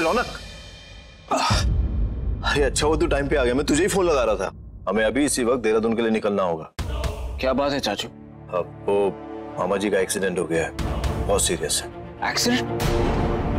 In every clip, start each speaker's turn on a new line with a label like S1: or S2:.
S1: रौनक, अरे अच्छा वो तू टाइम पे आ गया, मैं तुझे ही फोन लगा रहा था। हमें अभी इसी वक्त देहरादून के लिए निकलना होगा।
S2: क्या बात है चाचू?
S1: अब वो मामा जी का एक्सीडेंट हो गया है, बहुत सीरियस है।
S2: एक्सीडेंट?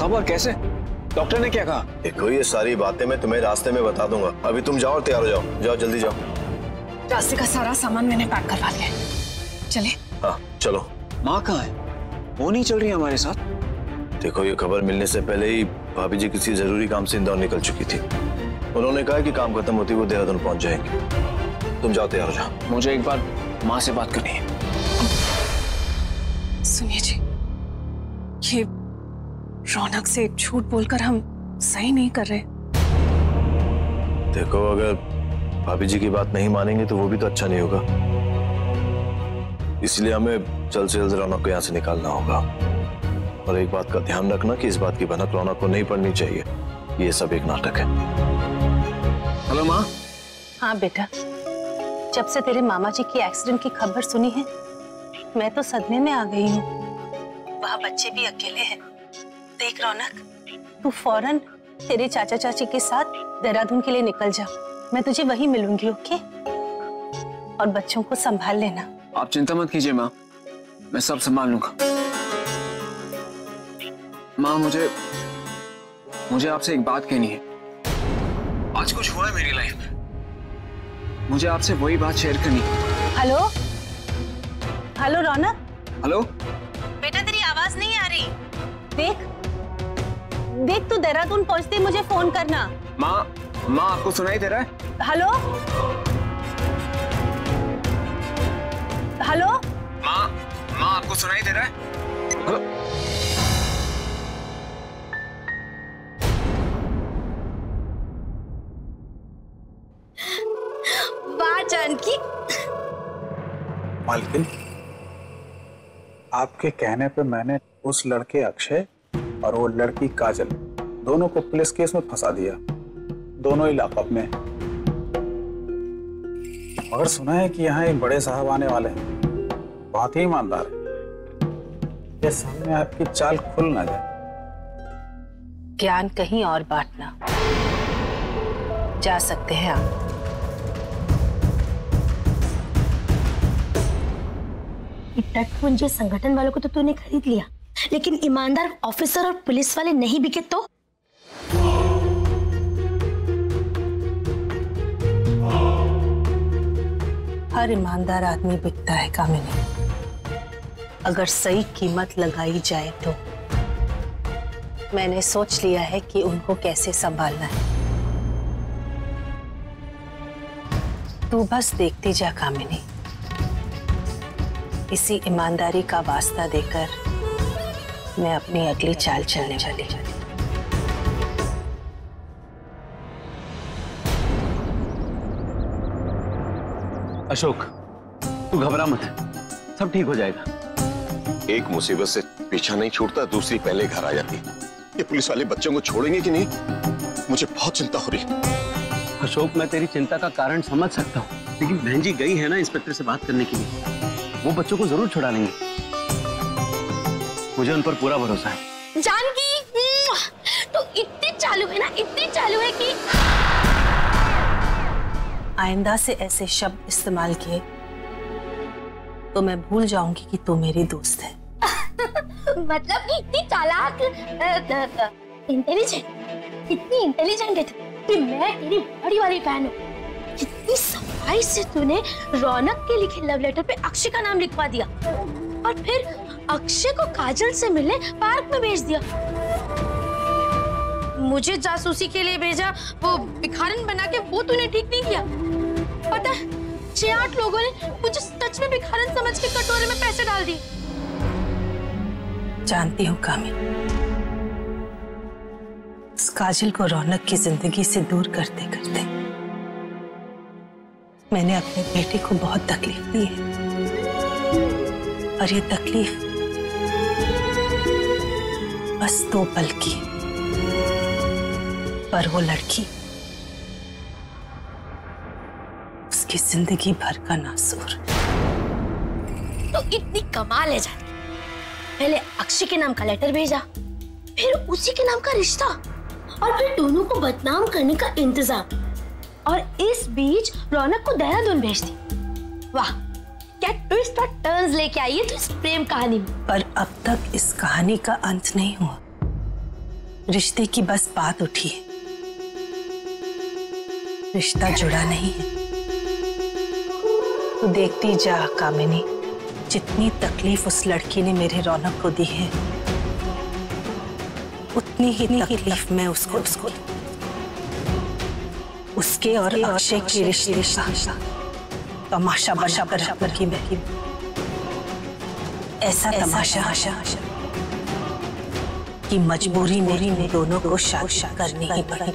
S2: कब और कैसे? डॉक्टर ने क्या कहा?
S1: देखो ये सारी बातें मैं तुम्हें रास्ते में बता दूंगा, अभी तुम जाओ और तैयार हो जाओ, जाओ जल्दी जाओ।
S3: रास्ते का सारा सामान मैंने पैक करवा लिया है, चले?
S1: हाँ चलो।
S2: माँ कहाँ है? वो नहीं चल रही हमारे साथ?
S1: देखो ये खबर मिलने से पहले ही भाभी जी किसी जरूरी काम से इंदौर निकल चुकी थी। उन्होंने कहा कि काम खत्म होती वो देहरादून पहुंच जाएंगे। तुम जाओ तैयार हो जाओ।
S2: मुझे एक बार माँ से बात करनी है।
S3: सुनिए जी, ये रौनक से झूठ बोलकर हम सही नहीं कर रहे।
S1: देखो अगर भाभी जी की बात नहीं मानेंगे तो वो भी तो अच्छा नहीं होगा, इसलिए हमें जल्द से जल्द रौनक को यहाँ से निकालना होगा। और एक बात का ध्यान रखना कि इस बात की भनक रौनक को नहीं पड़नी चाहिए, ये सब एक नाटक है।
S2: हेलो माँ।
S4: हाँ बेटा, जब से तेरे मामा जी की एक्सीडेंट की खबर सुनी है मैं तो सदमे में आ गई हूँ। वहाँ बच्चे भी अकेले हैं। देख रौनक, तू फौरन तेरे चाचा चाची के साथ देहरादून के लिए निकल जा, मैं तुझे वहीं मिलूंगी, ओके? और बच्चों को संभाल लेना।
S2: आप चिंता मत कीजिए माँ, मैं सब संभाल लूंगा। माँ मुझे आपसे एक बात कहनी है। आज कुछ हुआ है मेरी लाइफ में, मुझे आपसे वही बात शेयर करनी है।
S4: हेलो हेलो रौनक।
S2: हेलो
S4: बेटा तेरी आवाज नहीं आ रही। देख तू देहरादून पहुंचते मुझे फोन करना।
S2: माँ आपको सुनाई दे रहा है?
S4: हेलो हेलो
S2: माँ आपको सुनाई दे रहा है? हेलो
S4: वाह जानकी।
S5: मालकिन, आपके कहने पे मैंने उस लड़के अक्षय और वो लड़की काजल दोनों को पुलिस केस में फंसा दिया। दोनों ही लॉकअप में। मगर सुना है कि यहाँ एक बड़े साहब आने वाले हैं, बहुत ही ईमानदार है। ये सामने आपकी चाल खुल ना जाए।
S4: ज्ञान कहीं और बांटना। जा सकते हैं आप।
S6: तटपुंजी संगठन वालों को तो तूने खरीद लिया, लेकिन ईमानदार ऑफिसर और पुलिस वाले नहीं बिके तो?
S4: हर ईमानदार आदमी बिकता है कामिनी, अगर सही कीमत लगाई जाए तो। मैंने सोच लिया है कि उनको कैसे संभालना है। तू बस देखती जा कामिनी। इसी ईमानदारी का वास्ता देकर मैं अपनी अगली चाल चलने वाली।
S7: अशोक, तू घबरा मत, सब ठीक हो जाएगा।
S8: एक मुसीबत से पीछा नहीं छूटता, दूसरी पहले घर आ जाती। ये पुलिस वाले बच्चों को छोड़ेंगे कि नहीं, मुझे बहुत चिंता हो रही है।
S7: अशोक, मैं तेरी चिंता का कारण समझ सकता हूँ, लेकिन बहन जी गई है ना इंस्पेक्टर से बात करने के लिए, वो बच्चों को जरूर छुड़ा लेंगे। मुझे उन पर पूरा भरोसा है।
S6: जानकी, तो इतनी चालू है ना, इतनी चालू है कि
S4: आइंदा से ऐसे शब्द इस्तेमाल किए तो मैं भूल जाऊंगी कि तू मेरी दोस्त है।
S6: मतलब कि इतनी चालाक, इंटेलिजेंट, इतनी इंटेलिजेंट है कि मैं तेरी बड़ी वाली फैन हूँ। कितनी सफाई से तूने रौनक के लिखे लव लेटर पे अक्षय का नाम लिखवा दिया और फिर अक्षय को काजल से मिलने पार्क में भेज दिया। मुझे जासूसी के लिए भेजा, वो भिखारन बना के, वो तूने ठीक नहीं किया। पता है 6-8 लोगों ने मुझे सच में भिखारन समझ के कटोरे में पैसे डाल दिए।
S4: जानती हूँ कामिनी, इस काजल को रौनक की जिंदगी से दूर करते करते मैंने अपने बेटे को बहुत तकलीफ दी है। और ये तकलीफ बस 2 पल की, पर वो लड़की उसकी जिंदगी भर का नासूर।
S6: तो इतनी कमाल है जाने, पहले अक्षय के नाम का लेटर भेजा, फिर उसी के नाम का रिश्ता, और फिर दोनों को बदनाम करने का इंतजाम, और इस बीच रौनक को देहरादून भेज दी। वाह, क्या ट्विस्ट और टर्न्स लेके आई है तो इस प्रेम कहानी में।
S4: पर अब तक इस कहानी का अंत नहीं हुआ, रिश्ते की बस बात उठी है, रिश्ता जुड़ा नहीं है। तो देखती जा कामिनी, जितनी तकलीफ उस लड़की ने मेरे रौनक को दी है, उतनी ही तकलीफ मैं उसको उसके और अक्षय के रिश्ते का तमाशा बराबर की ऐसा तमाशा कि मजबूरी में दोनों को शादी करनी ही पड़ी।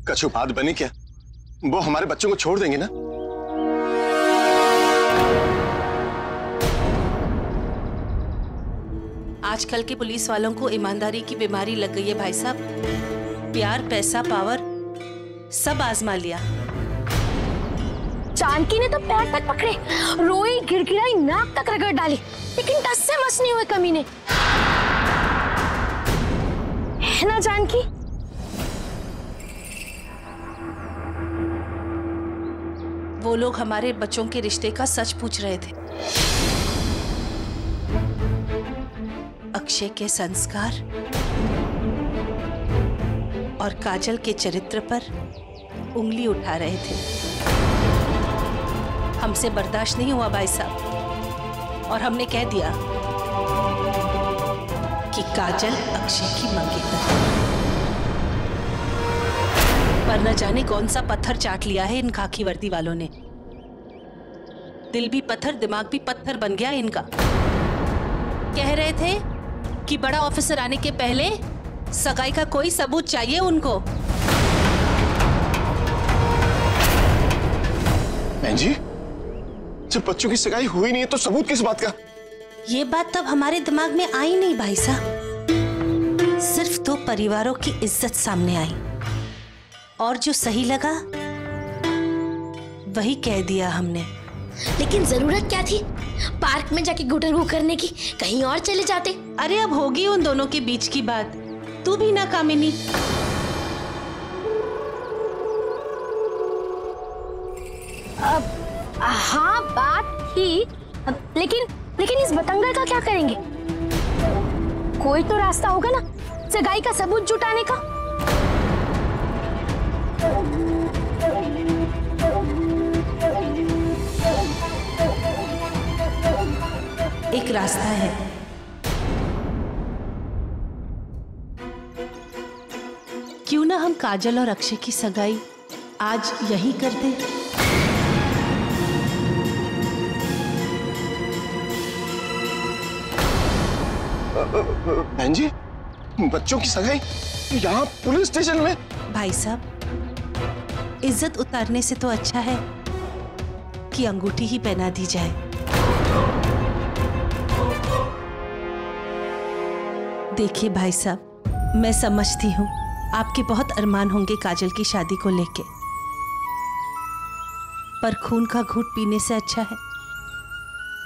S8: कछु बात बनी क्या? वो हमारे बच्चों को छोड़ देंगे ना?
S9: आजकल के पुलिस वालों को ईमानदारी की बीमारी लग गई है भाई साहब। प्यार, पैसा, पावर सब आजमा लिया।
S6: जानकी ने तो पैर तक पकड़े, रोई, गिड़गिड़ाई, नाक तक रगड़ डाली, लेकिन टस से मस नहीं हुए कमीने, है ना जानकी?
S9: वो लोग हमारे बच्चों के रिश्ते का सच पूछ रहे थे। अक्षय के संस्कार और काजल के चरित्र पर उंगली उठा रहे थे। हमसे बर्दाश्त नहीं हुआ भाई साहब, और हमने कह दिया कि काजल अक्षय की मंगेतर। पर न जाने कौन सा पत्थर चाट लिया है इन खाकी वर्दी वालों ने। दिल भी पत्थर, दिमाग भी पत्थर बन गया इनका। कह रहे थे कि बड़ा ऑफिसर आने के पहले सगाई का कोई सबूत चाहिए उनको।
S8: बहन जी, जब बच्चों की सगाई हुई नहीं है तो सबूत किस बात का?
S9: ये बात तब हमारे दिमाग में आई नहीं भाई साहब। सिर्फ दो परिवारों की इज्जत सामने आई, और जो सही लगा वही कह दिया हमने।
S6: लेकिन जरूरत क्या थी पार्क में जाके गुटरगू करने की? कहीं और चले जाते।
S9: अरे अब होगी उन दोनों के बीच की बात, तू भी ना कामिनी।
S6: हाँ बात थी, लेकिन इस बतंगड़ का क्या करेंगे? कोई तो रास्ता होगा ना सगाई का सबूत जुटाने का।
S9: एक रास्ता है। क्यों ना हम काजल और अक्षय की सगाई आज यहीं कर दें?
S8: बहन जी, बच्चों की सगाई यहाँ पुलिस स्टेशन में?
S9: भाई साहब, इज्जत उतारने से तो अच्छा है कि अंगूठी ही पहना दी जाए। देखिए भाई साहब, मैं समझती हूँ आपके बहुत अरमान होंगे काजल की शादी को लेके, पर खून का घूंट पीने से अच्छा है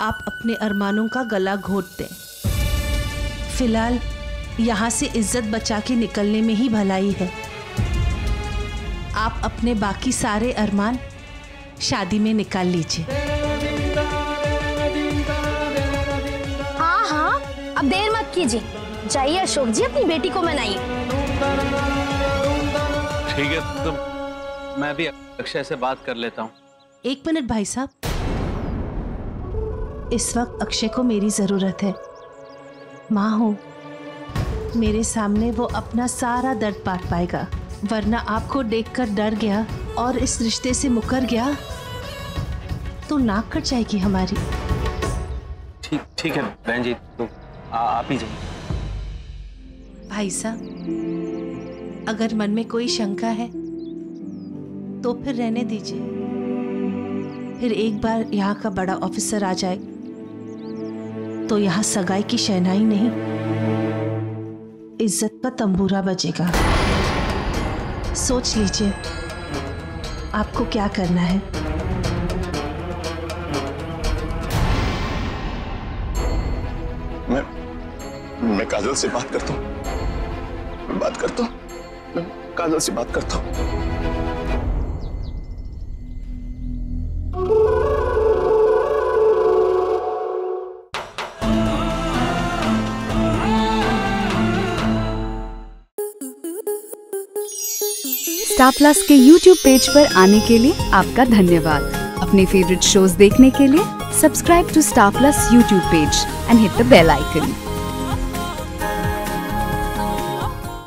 S9: आप अपने अरमानों का गला घोट दें। फिलहाल यहाँ से इज्जत बचा के निकलने में ही भलाई है। आप अपने बाकी सारे अरमान शादी में निकाल लीजिए।
S6: हाँ हाँ, अब देर मत कीजिए, जाइए अशोक जी अपनी बेटी को मनाइए।
S7: ठीक है, तो मैं भी अक्षय से बात कर लेता हूँ।
S9: एक मिनट भाई साहब, इस वक्त अक्षय को मेरी जरूरत है। माँ हूँ, मेरे सामने वो अपना सारा दर्द बांट पाएगा, वरना आपको देखकर डर गया और इस रिश्ते से मुकर गया तो नाक कट जाएगी हमारी।
S7: ठीक है बहन जी, तो आप ही जाइए।
S9: भाई साहब, अगर मन में कोई शंका है तो फिर रहने दीजिए। फिर एक बार यहाँ का बड़ा ऑफिसर आ जाए तो यहाँ सगाई की शहनाई नहीं, इज्जत का तंबूरा बजेगा। सोच लीजिए आपको क्या करना है।
S8: मैं काजल से बात करता हूँ, काजल से बात करता हूँ।
S10: स्टार प्लस के YouTube पेज पर आने के लिए आपका धन्यवाद। अपने फेवरेट शोज देखने के लिए subscribe to Star Plus YouTube page and hit the bell icon.